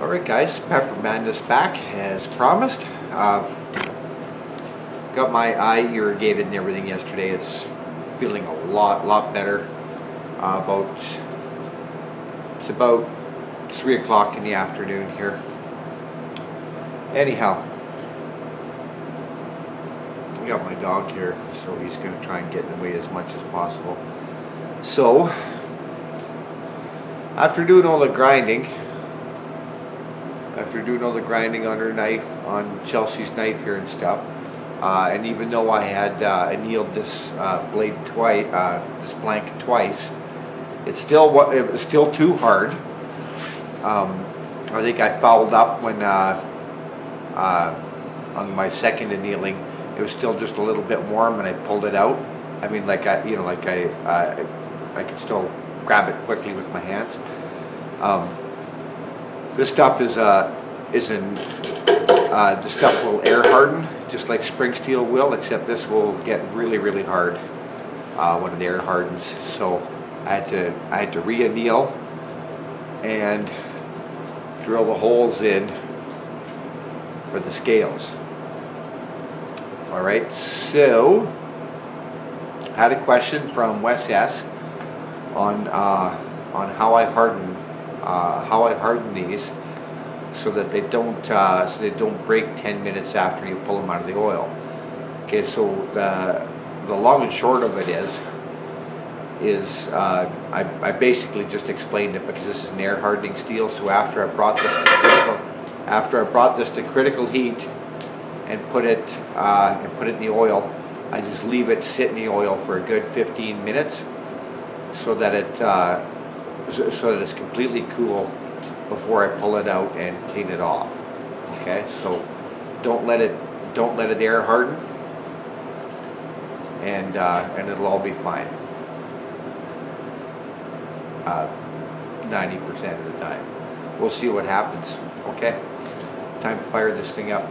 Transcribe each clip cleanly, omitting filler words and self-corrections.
Alright guys, Pepper Madness back as promised. Got my eye irrigated and everything yesterday. It's feeling a lot better. It's about 3 o'clock in the afternoon here. Anyhow, I got my dog here, so he's going to try and get in the way as much as possible. So, after doing all the grinding on her knife, on Chelsea's knife here and stuff, and even though I had annealed this blade twice, this blank twice, it was still too hard. I think I fouled up when on my second annealing. It was still just a little bit warm, and I pulled it out. I mean, I could still grab it quickly with my hands. This stuff this stuff will air harden just like spring steel will, except this will get really hard when it air hardens. So I had to re-anneal and drill the holes in for the scales. All right, so I had a question from Wes S on how I harden these so that they don't break 10 minutes after you pull them out of the oil. Okay, so the long and short of it is I basically just explained it because this is an air hardening steel. So after I brought this to critical heat and put it in the oil, I just leave it sit in the oil for a good 15 minutes so that it's completely cool before I pull it out and clean it off. Okay, so don't let it air harden, and it'll all be fine. 90% of the time. We'll see what happens. Okay, time to fire this thing up.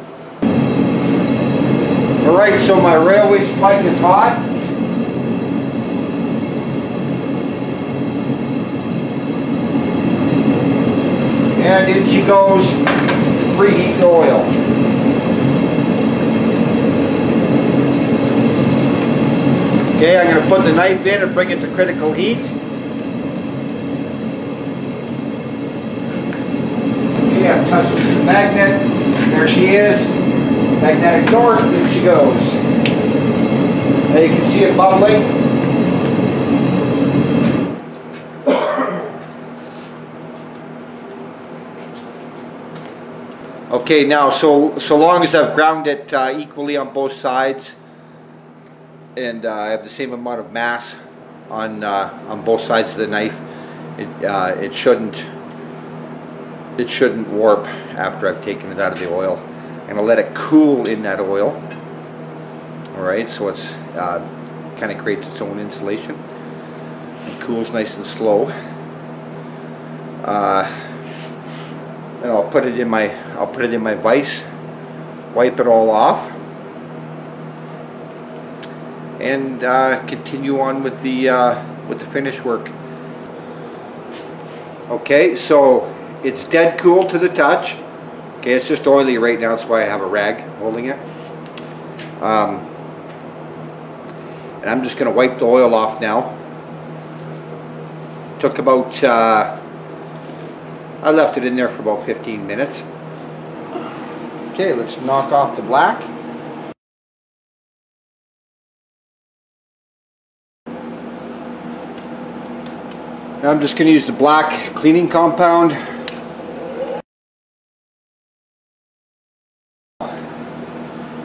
All right, so my railway spike is hot. And in she goes to preheat the oil. Okay, I'm going to put the knife in and bring it to critical heat. Okay, I've touched the magnet. There she is. Magnetic north, and she goes. Now you can see it bubbling. Okay, now so long as I've ground it equally on both sides, and I have the same amount of mass on both sides of the knife, it shouldn't warp after I've taken it out of the oil. And I'll let it cool in that oil. All right, so it's kind of creates its own insulation. It cools nice and slow. And I'll put it in my vise, wipe it all off, and continue on with the finish work. Okay, so it's dead cool to the touch. Okay, it's just oily right now, that's why I have a rag holding it. And I'm just going to wipe the oil off now. Took about, I left it in there for about 15 minutes. Okay, let's knock off the black. Now I'm just going to use the black cleaning compound.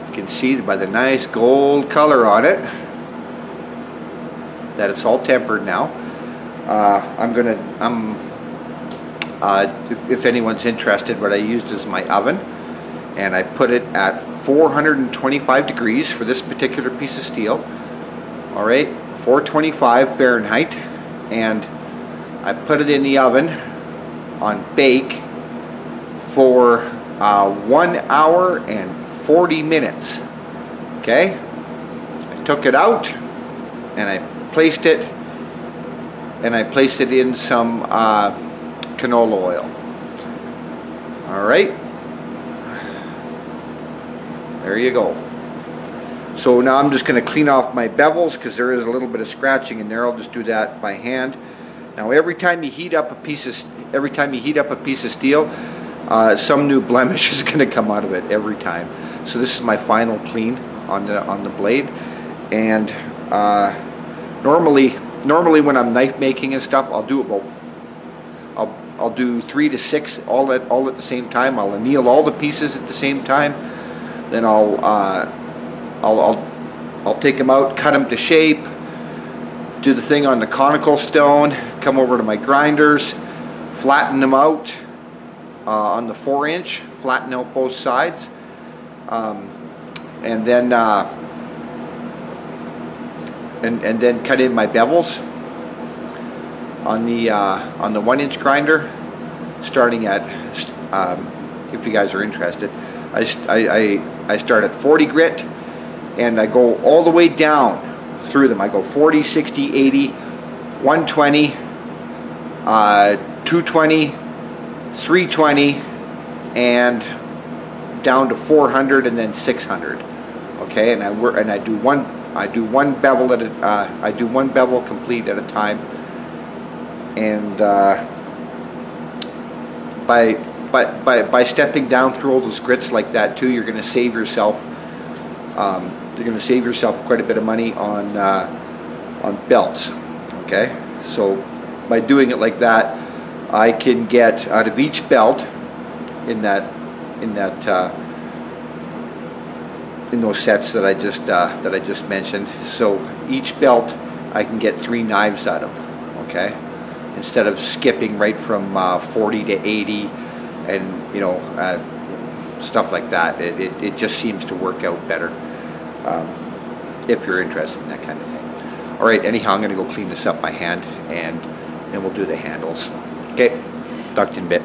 You can see by the nice gold color on it that it's all tempered now. If anyone's interested, what I used is my oven, and I put it at 425 degrees for this particular piece of steel. All right, 425 Fahrenheit, and I put it in the oven on bake for 1 hour and 40 minutes. Okay, I took it out and I placed it in some canola oil. All right, there you go. So now I'm just going to clean off my bevels because there is a little bit of scratching in there. I'll just do that by hand. Now every time you heat up a piece of steel, some new blemish is going to come out of it every time. So this is my final clean on the blade. And normally when I'm knife making and stuff, I'll do about I'll do 3 to 6 all at the same time. I'll anneal all the pieces at the same time. Then I'll take them out, cut them to shape, do the thing on the conical stone, come over to my grinders, flatten them out on the 4-inch, flatten out both sides, and then cut in my bevels on the 1-inch grinder, starting at if you guys are interested, I start at 40 grit and I go all the way down through them. I go 40, 60, 80, 120, 220, 320, and down to 400, and then 600. Okay, and I do one bevel at I do one bevel complete at a time. And by stepping down through all those grits like that too, you're going to save yourself quite a bit of money on belts. Okay, so by doing it like that, I can get out of each belt in those sets that I just mentioned. So each belt I can get 3 knives out of. Okay, instead of skipping right from 40 to 80 and stuff like that. It just seems to work out better if you're interested in that kind of thing. All right, anyhow, I'm going to go clean this up by hand, and then we'll do the handles. Okay, talk to you in a bit.